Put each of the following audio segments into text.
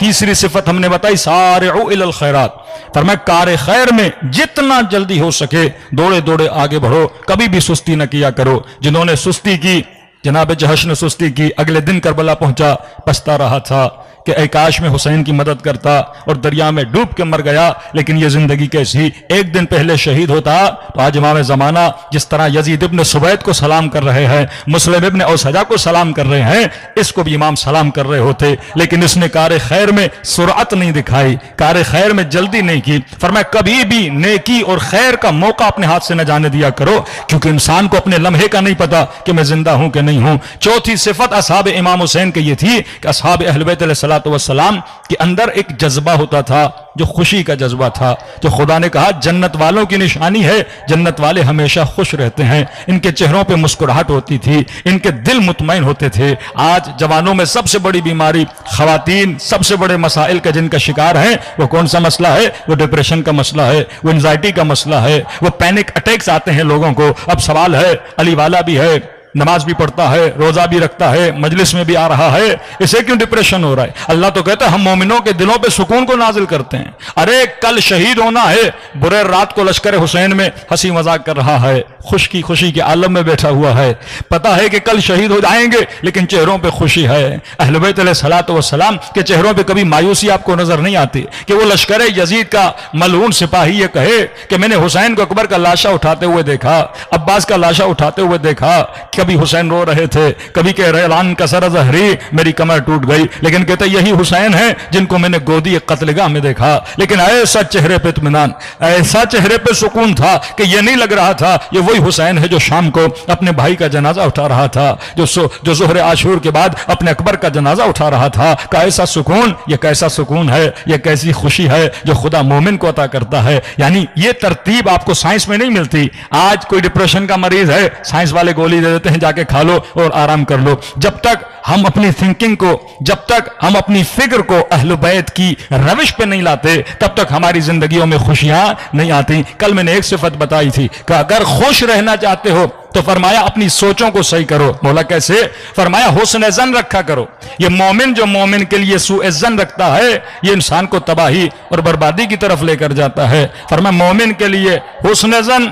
تیسری صفت ہم نے بتائی سارعوا الی الخیرات، فرمایا کار خیر میں جتنا جلدی ہو سکے دوڑے دوڑے آگے بڑھو، کبھی بھی سستی نہ کیا کرو۔ جنہوں نے سستی کی، جناب جہش نے سستی کی، اگلے دن کربلا پہنچا، پچھتا رہا تھا کہ اے کاش میں حسین کی مدد کرتا اور دریا میں ڈوب کے مر گیا، لیکن یہ زندگی کیسی، ایک دن پہلے شہید ہوتا تو آج امام زمانہ جس طرح یزید ابن سبیت کو سلام کر رہے ہیں، مسلم ابن اوسجا کو سلام کر رہے ہیں، اس کو بھی امام سلام کر رہے ہوتے، لیکن اس نے کار خیر میں سرعت نہیں دکھائی، کار خیر میں جلدی نہیں کی۔ فرمایا کبھی بھی نیکی اور خیر کا موقع اپنے ہاتھ سے نہ جانے دیا کرو، کیونکہ انسان کو اپنے لمحے کا نہیں پتا کہ میں زندہ ہوں کہ نہیں ہوں۔ چوتھی صفت اصحاب امام حسین کی یہ تھی کہ اصحاب اہل بیت علیہ والسلام کے اندر ایک جذبہ ہوتا تھا جو خوشی کا جذبہ تھا، جو خدا نے کہا جنت والوں کی نشانی ہے، جنت والے ہمیشہ خوش رہتے ہیں، ان کے چہروں پہ مسکراہٹ ہوتی تھی، ان کے دل مطمئن ہوتے تھے۔ آج جوانوں میں سب سے بڑی بیماری، خواتین سب سے بڑے مسائل کا جن کا شکار ہیں، وہ کون سا مسئلہ ہے؟ وہ ڈپریشن کا مسئلہ ہے، وہ انزائٹی کا مسئلہ ہے، وہ پینک اٹیکس آتے ہیں لوگوں کو۔ اب سوال ہے، علی والا بھی ہے، نماز بھی پڑھتا ہے، روزہ بھی رکھتا ہے، مجلس میں بھی آ رہا ہے، اسے کیوں ڈپریشن ہو رہا ہے؟ اللہ تو کہتا ہے ہم مومنوں کے دلوں پہ سکون کو نازل کرتے ہیں۔ ارے کل شہید ہونا ہے، برے رات کو لشکر حسین میں ہنسی مذاق کر رہا ہے، خوشی کے عالم میں بیٹھا ہوا ہے، پتا ہے کہ کل شہید ہو جائیں گے، لیکن چہروں پہ خوشی ہے۔ اہل بیت علیہ الصلوۃ والسلام کے چہروں پہ کبھی مایوسی آپ کو نظر نہیں آتی کہ وہ لشکر یزید کا ملعون سپاہی یہ کہے کہ میں نے حسین کو اکبر کا لاشا اٹھاتے ہوئے دیکھا، عباس کا لاشا اٹھاتے ہوئے دیکھا، کبھی حسین رو رہے تھے، کبھی کہ ریلان کسر ظہری، میری کمر ٹوٹ گئی، لیکن کہتے یہی حسین ہیں جن کو میں نے گودی قتل گاہ میں دیکھا، لیکن ایسا چہرے پہ اطمینان، ایسا چہرے پہ سکون تھا کہ یہ نہیں لگ رہا تھا یہ وہی حسین ہے جو شام کو اپنے بھائی کا جنازہ اٹھا رہا تھا، جو ظہر عاشور کے بعد اپنے اکبر کا جنازہ اٹھا رہا تھا۔ کہ ایسا سکون، یہ کیسا سکون ہے، یہ کیسی خوشی ہے جو خدا مومن کو عطا کرتا ہے۔ یعنی یہ ترتیب آپ کو سائنس میں نہیں ملتی۔ آج کوئی ڈپریشن کا مریض ہے، سائنس والے گولی دے دیتے ہیں جا کے کھا لو اور آرام کر لو۔ جب تک ہم اپنی تھنکنگ کو، جب تک ہم اپنی فکر کو اہل بیت کی روش پہ نہیں لاتے، تب تک ہماری زندگیوں میں خوشیاں نہیں آتی۔ کل میں نے ایک صفت بتائی تھی کہ اگر خوش رہنا چاہتے ہو تو فرمایا اپنی سوچوں کو صحیح کرو۔ مولا کیسے؟ فرمایا حسن ظن رکھا کرو۔ یہ مومن جو مومن کے لیے سوء ظن رکھتا ہے، یہ انسان کو تباہی اور بربادی کی طرف لے کر جاتا ہے۔ فرمایا مومن کے لیے حسن ظن،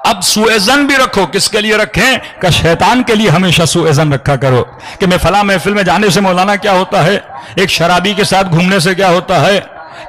اب سوء ظن بھی رکھو، کس کے لیے رکھیں؟ کہ شیطان کے لیے ہمیشہ سوء ظن رکھا کرو کہ میں فلاں محفل میں جانے سے مولانا کیا ہوتا ہے، ایک شرابی کے ساتھ گھومنے سے کیا ہوتا ہے،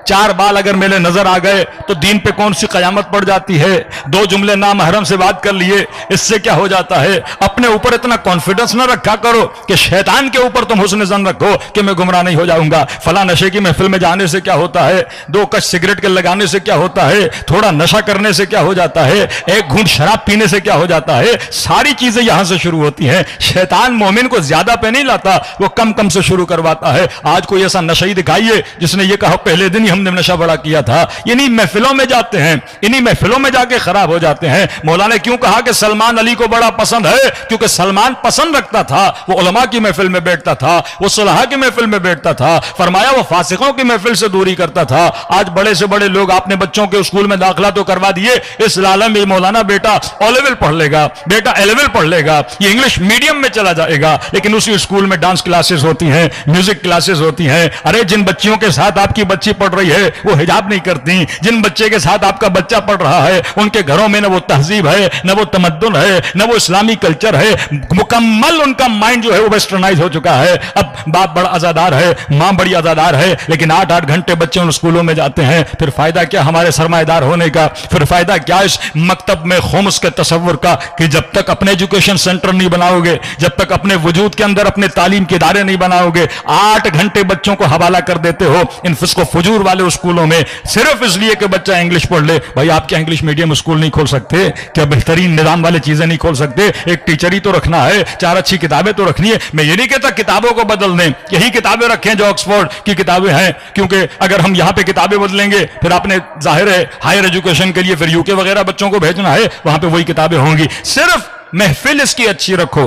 4 بال اگر میرے نظر آ گئے تو دین پہ کون سی قیامت پڑ جاتی ہے، 2 جملے نامحرم سے بات کر لیے اس سے کیا ہو جاتا ہے۔ اپنے اوپر اتنا کانفیڈنس نہ رکھا کرو کہ شیطان کے اوپر تم حسن ظن رکھو کہ میں گمراہ نہیں ہو جاؤں گا۔ فلاں نشے کی محفل میں جانے سے کیا ہوتا ہے، 2 کش سگریٹ کے لگانے سے کیا ہوتا ہے، تھوڑا نشہ کرنے سے کیا ہو جاتا ہے، 1 گھونٹ شراب پینے سے کیا ہو جاتا ہے۔ ساری چیزیں یہاں سے شروع ہوتی ہیں۔ شیطان مومن کو زیادہ پہ نہیں لاتا، وہ کم سے شروع کرواتا ہے۔ آج کوئی ایسا نشئی دکھائیے جس نے یہ کہا پہلے دن ہم نے نشہ بڑا کیا تھا، انہی محفلوں میں جاتے ہیں، انہی محفلوں میں جا کے خراب ہو جاتے ہیں۔ مولانا کیوں کہا کہ سلمان علی کو بڑا پسند ہے؟ کیونکہ سلمان پسند رکھتا تھا، وہ علماء کی محفل میں بیٹھتا تھا، وہ صلحاء کی محفل میں بیٹھتا تھا، فرمایا وہ فاسقوں کی محفل سے دوری کرتا تھا۔ آج بڑے سے بڑے لوگ اپنے بچوں کے اسکول میں داخلہ تو کروا دیے، اس لالم میں مولانا بیٹا او لیول پڑھ لے گا، بیٹا اے لیول پڑھ لے گا، یہ انگلش میڈیم میں چلا جائے گا، لیکن اسی اسکول میں ڈانس کلاسز ہوتی ہیں، میوزک کلاسز ہوتی ہیں۔ ارے جن بچیوں کے ساتھ آپ کی بچی پڑھ رہی ہے وہ حجاب نہیں کرتی، جن بچے کے ساتھ آپ کا بچہ پڑھ رہا ہے ان کے گھروں میں نہ وہ تہذیب ہے، نہ وہ تمدن ہے، نہ وہ اسلامی کلچر ہے، مکمل ان کا مائنڈ جو ہے وہ ویسٹرنائز ہو چکا ہے۔ اب باپ بڑا آزادار ہے، ماں بڑی آزادار ہے، لیکن 8-8 گھنٹے بچے ان اسکولوں میں جاتے ہیں۔ پھر فائدہ کیا ہمارے سرمایہ دار ہونے کا؟ پھر فائدہ کیا اس مکتب میں خمس کے تصور کا کہ جب تک اپنے ایجوکیشن سینٹر نہیں بناؤ گے، جب تک اپنے وجود کے اندر اپنے تعلیم کے ادارے نہیں بناؤ گے، 8 گھنٹے بچوں کو حوالہ کر دیتے ہو ان فسق و فجور والے اسکولوں میں، صرف اس لیے کہ بچہ انگلش پڑھ لے۔ بھائی آپ کیا انگلش میڈیم اسکول نہیں کھول سکتے؟ کیا بہترین نظام والے چیزیں نہیں کھول سکتے؟ ایک ٹیچر ہی تو رکھنا ہے، 4 اچھی کتابیں تو رکھنی ہے۔ میں یہ نہیں کہتا کتابوں کو بدل دیں، یہی کتابیں رکھیں جو آکسفورڈ کی کتابیں ہیں، کیونکہ اگر ہم یہاں پہ کتابیں بدلیں گے پھر آپ نے ظاہر ہے ہائر ایجوکیشن کے لیے پھر UK وغیرہ بچوں کو بھیجنا ہے، وہاں پہ وہی کتابیں ہوں گی۔ صرف محفل اس کی اچھی رکھو،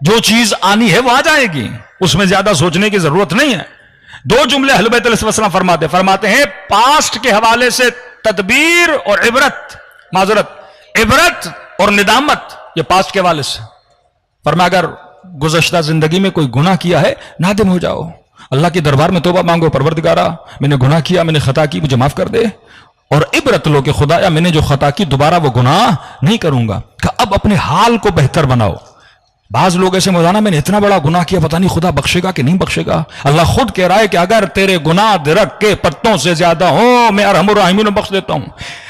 جو چیز آنی ہے وہ آ جائے گی، اس میں زیادہ سوچنے کی ضرورت نہیں ہے۔ دو جملے اہل بیت علیہ السلام فرماتے ہیں پاسٹ کے حوالے سے تدبیر اور عبرت اور ندامت، یہ پاسٹ کے حوالے سے فرمایا اگر گزشتہ زندگی میں کوئی گناہ کیا ہے نادم ہو جاؤ، اللہ کے دربار میں توبہ مانگو، پروردگارا میں نے گناہ کیا، میں نے خطا کی، مجھے معاف کر دے، اور عبرت لو کہ خدایا میں نے جو خطا کی دوبارہ وہ گناہ نہیں کروں گا، کہ اب اپنے حال کو بہتر بناؤ۔ بعض لوگ ایسے مولانا میں نے اتنا بڑا گناہ کیا پتہ نہیں خدا بخشے گا کہ نہیں بخشے گا۔ اللہ خود کہہ رہا ہے کہ اگر تیرے گناہ درخت کے پتوں سے زیادہ ہوں میں ارحم الراحمین بخش دیتا ہوں،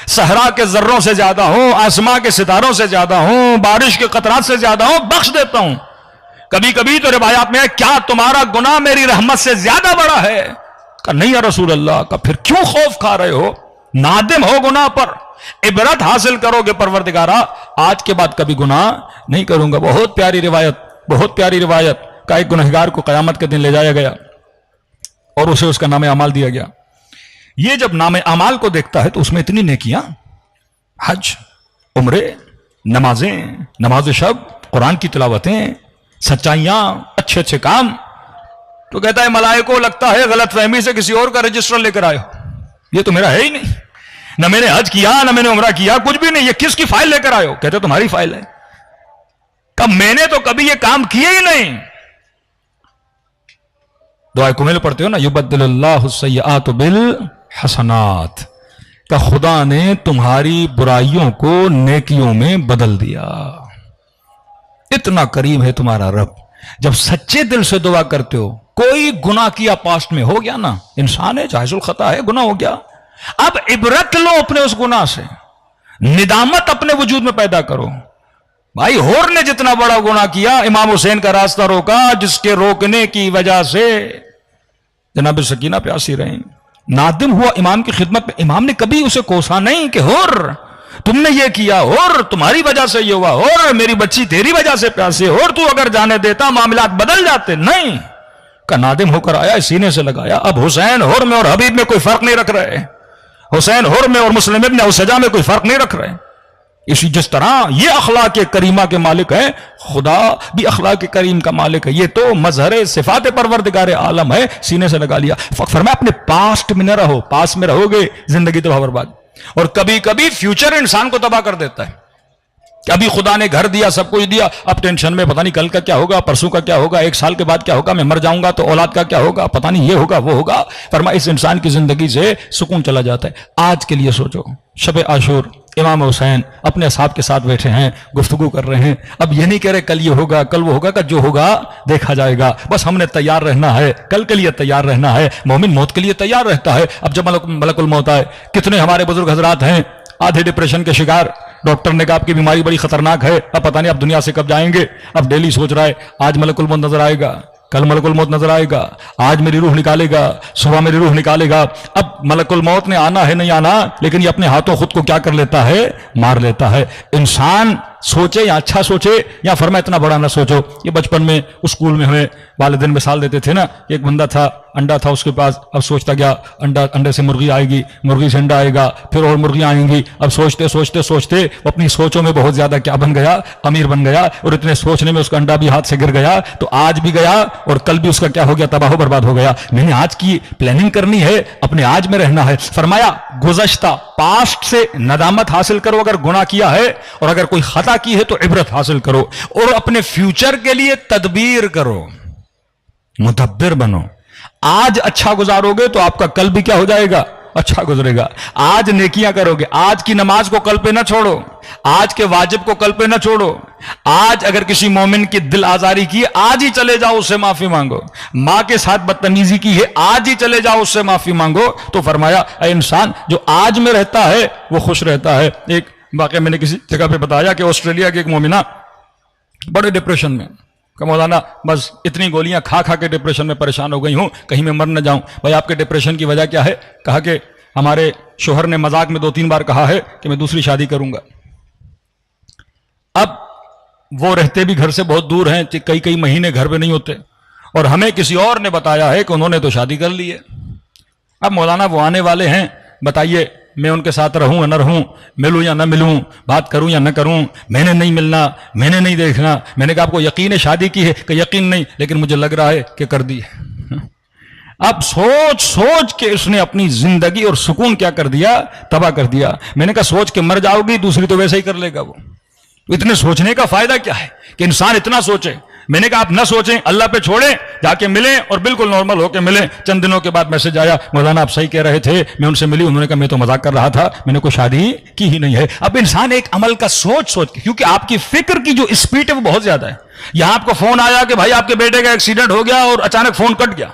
صحرا کے ذروں سے زیادہ ہوں، آسماں کے ستاروں سے زیادہ ہوں، بارش کے قطرات سے زیادہ ہوں، بخش دیتا ہوں۔ کبھی کبھی تو روایات میں ہے کیا تمہارا گناہ میری رحمت سے زیادہ بڑا ہے؟ کہ نہیں یا رسول اللہ، کہ پھر کیوں خوف کھا رہے ہو؟ نادم ہو گناہ پر، عبرت حاصل کرو گے پروردگارا آج کے بعد کبھی گناہ نہیں کروں گا۔ بہت پیاری روایت کا ایک گنہگار کو قیامت کے دن لے جایا گیا اور اسے اس کا نام اعمال دیا گیا۔ یہ جب نام اعمال کو دیکھتا ہے تو اس میں اتنی نیکیاں، حج، عمرے، نماز شب، قرآن کی تلاوتیں، سچائیاں، اچھے اچھے کام، تو کہتا ہے ملائکوں لگتا ہے غلط فہمی سے کسی اور کا رجسٹر لے کر آئے ہو، یہ تو میرا ہے ہی نہیں، نہ میں نے حج کیا نہ میں نے عمرہ کیا، کچھ بھی نہیں، یہ کس کی فائل لے کر آئے ہو؟ کہتے تمہاری فائل ہے۔ کہ میں نے تو کبھی یہ کام کیے ہی نہیں۔ دعائے کمیل پڑھتے ہو نا، یبدل اللہ السیئات بالحسنات، کہ خدا نے تمہاری برائیوں کو نیکیوں میں بدل دیا۔ اتنا کریم ہے تمہارا رب۔ جب سچے دل سے دعا کرتے ہو، کوئی گناہ کیا پاسٹ میں ہو گیا نا، انسان ہے، جاہز الخطا ہے، گناہ ہو گیا، اب عبرت لو اپنے اس گناہ سے، ندامت اپنے وجود میں پیدا کرو۔ بھائی ہور نے جتنا بڑا گناہ کیا، امام حسین کا راستہ روکا، جس کے روکنے کی وجہ سے جناب سکینہ پیاسی رہیں، نادم ہوا امام کی خدمت میں، امام نے کبھی اسے کوسا نہیں کہ ہور تم نے یہ کیا، اور تمہاری وجہ سے یہ ہوا، اور میری بچی تیری وجہ سے پیاسے، اور تو اگر جانے دیتا معاملات بدل جاتے، نہیں، کا نادم ہو کر آیا، سینے سے لگایا۔ اب حسین ہور میں اور حبیب میں کوئی فرق نہیں رکھ رہے، حسین ہور میں اور مسلم ابن اوسجا میں کوئی فرق نہیں رکھ رہے۔ اسی جس طرح یہ اخلاق کریمہ کے مالک ہے، خدا بھی اخلاق کریم کا مالک ہے، یہ تو مظہر صفات پروردگار عالم ہے، سینے سے لگا لیا۔ فرمایا اپنے پاسٹ میں نہ رہو، پاس میں رہو گے زندگی تباہ برباد، اور کبھی کبھی فیوچر انسان کو تباہ کر دیتا ہے کہ ابھی خدا نے گھر دیا، سب کچھ دیا، اب ٹینشن میں پتہ نہیں کل کا کیا ہوگا، پرسوں کا کیا ہوگا، ایک سال کے بعد کیا ہوگا، میں مر جاؤں گا تو اولاد کا کیا ہوگا، پتہ نہیں یہ ہوگا وہ ہوگا۔ فرمایا اس انسان کی زندگی سے سکون چلا جاتا ہے۔ آج کے لیے سوچو، شب عاشور، امام حسین اپنے اصحاب کے ساتھ بیٹھے ہیں، گفتگو کر رہے ہیں، اب یہ نہیں کہہ رہے کل یہ ہوگا کل وہ ہوگا، کہ جو ہوگا دیکھا جائے گا، بس ہم نے تیار رہنا ہے، کل کے لیے تیار رہنا ہے۔ مومن موت کے لیے تیار رہتا ہے۔ اب جب ملک الموت آئے، کتنے ہمارے بزرگ حضرات ہیں آدھے ڈپریشن کے شکار، ڈاکٹر نے کہا آپ کی بیماری بڑی خطرناک ہے، اب پتہ نہیں آپ دنیا سے کب جائیں گے، اب ڈیلی سوچ رہا ہے آج ملک الموت نظر آئے گا، کل ملک الموت نظر آئے گا، آج میری روح نکالے گا، صبح میری روح نکالے گا۔ اب ملک الموت نے آنا ہے نہیں آنا، لیکن یہ اپنے ہاتھوں خود کو کیا کر لیتا ہے، مار لیتا ہے۔ انسان سوچے یا اچھا سوچے یا فرمائے اتنا بڑا نہ سوچو۔ یہ بچپن میں اسکول میں ہمیں والدین مثال دیتے تھے نا، ایک بندہ تھا، انڈا تھا اس کے پاس، اب سوچتا گیا انڈے سے مرغی آئے گی، مرغی سے انڈا آئے گا، پھر اور مرغیاں آئیں گی، اب سوچتے سوچتے سوچتے وہ اپنی سوچوں میں بہت زیادہ کیا بن گیا، امیر بن گیا، اور اتنے سوچنے میں اس کا انڈا بھی ہاتھ سے گر گیا، تو آج بھی گیا اور کل بھی اس کا کیا ہو گیا، تباہ و برباد ہو گیا۔ میں نے آج کی پلاننگ کرنی ہے، اپنے آج میں رہنا ہے۔ فرمایا گزشتہ پاسٹ سے ندامت حاصل کرو اگر گناہ کیا ہے، اور اگر کوئی خطا کی ہے تو عبرت حاصل کرو، اور اپنے فیوچر کے لیے تدبیر کرو، مدبر بنو۔ آج اچھا گزارو گے تو آپ کا کل بھی کیا ہو جائے گا، اچھا گزرے گا۔ آج نیکیاں کرو گے، آج کی نماز کو کل پہ نہ چھوڑو، آج کے واجب کو کل پہ نہ چھوڑو۔ آج اگر کسی مومن کی دل آزاری کی، آج ہی چلے جاؤ اس سے معافی مانگو۔ ماں کے ساتھ بدتمیزی کی ہے، آج ہی چلے جاؤ اس سے معافی مانگو۔ تو فرمایا اے انسان جو آج میں رہتا ہے وہ خوش رہتا ہے۔ ایک واقعہ میں نے کسی جگہ پہ بتایا کہ آسٹریلیا کی ایک مومنہ بڑے ڈپریشن میں، کہ مولانا بس اتنی گولیاں کھا کھا کے ڈپریشن میں پریشان ہو گئی ہوں، کہیں میں مر نہ جاؤں۔ بھائی آپ کے ڈپریشن کی وجہ کیا ہے؟ کہا کہ ہمارے شوہر نے مذاق میں 2-3 بار کہا ہے کہ میں دوسری شادی کروں گا۔ اب وہ رہتے بھی گھر سے بہت دور ہیں، کئی مہینے گھر پہ نہیں ہوتے، اور ہمیں کسی اور نے بتایا ہے کہ انہوں نے تو شادی کر لی ہے۔ اب مولانا وہ آنے والے ہیں، بتائیے میں ان کے ساتھ رہوں یا نہ رہوں، ملوں یا نہ ملوں، بات کروں یا نہ کروں، میں نے نہیں ملنا، میں نے نہیں دیکھنا۔ میں نے کہا آپ کو یقین شادی کی ہے کہ یقین نہیں، لیکن مجھے لگ رہا ہے کہ کر دی ہے۔ اب سوچ سوچ کے اس نے اپنی زندگی اور سکون کیا کر دیا، تباہ کر دیا۔ میں نے کہا سوچ کے مر جاؤ گی، دوسری تو ویسے ہی کر لے گا وہ۔ اتنے سوچنے کا فائدہ کیا ہے کہ انسان اتنا سوچے؟ میں نے کہا آپ نہ سوچیں، اللہ پہ چھوڑیں، جا کے ملیں اور بالکل نارمل ہو کے ملیں۔ چند دنوں کے بعد میسج آیا، مولانا آپ صحیح کہہ رہے تھے، میں ان سے ملی، انہوں نے کہا میں تو مذاق کر رہا تھا، میں نے کوئی شادی کی ہی نہیں ہے۔ اب انسان ایک عمل کا سوچ سوچ کے، کیونکہ آپ کی فکر کی جو اسپیڈ ہے وہ بہت زیادہ ہے۔ یہاں آپ کو فون آیا کہ بھائی آپ کے بیٹے کا ایکسیڈنٹ ہو گیا اور اچانک فون کٹ گیا۔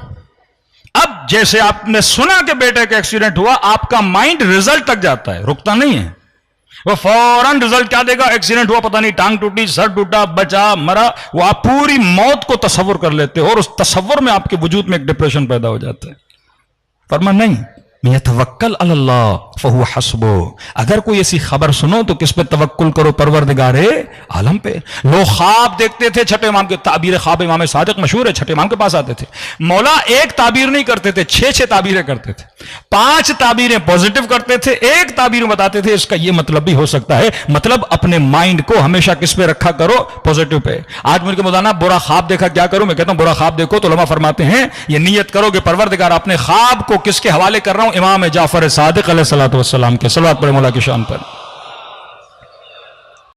اب جیسے آپ نے سنا کہ بیٹے کا ایکسیڈنٹ ہوا، آپ کا مائنڈ ریزلٹ تک جاتا ہے، رکتا نہیں ہے۔ وہ فوراً رزلٹ کیا دے گا؟ ایکسیڈنٹ ہوا، پتہ نہیں ٹانگ ٹوٹی، سر ٹوٹا، بچا، مرا۔ وہ آپ پوری موت کو تصور کر لیتے ہو اور اس تصور میں آپ کے وجود میں ایک ڈپریشن پیدا ہو جاتا ہے۔ فرمان نہیں، یتوکل علی اللہ فہو حسبہ۔ اگر کوئی ایسی خبر سنو تو کس پہ توکل کرو؟ پروردگار عالم پہ۔ لوگ خواب دیکھتے تھے، چھٹے امام کے تعبیر خواب امام صادق مشہور ہے، چھٹے امام کے پاس آتے تھے، مولا ایک تعبیر نہیں کرتے تھے، 6 تعبیریں کرتے تھے، 5 تعبیریں پوزیٹو کرتے تھے، 1 تعبیر بتاتے تھے اس کا یہ مطلب بھی ہو سکتا ہے۔ مطلب اپنے مائنڈ کو ہمیشہ کس پہ رکھا کرو؟ پوزیٹو پہ۔ آج مجھے مولانا برا خواب دیکھا، کیا کروں؟ میں کہتا ہوں برا خواب دیکھو تو علماء فرماتے ہیں یہ نیت کرو کہ پروردگار اپنے خواب کو کس کے حوالے کر رہا ہوں؟ امام جعفر صادق علیہ الصلوۃ والسلام کے۔ صلوات پڑھیں مولا کی شان پر۔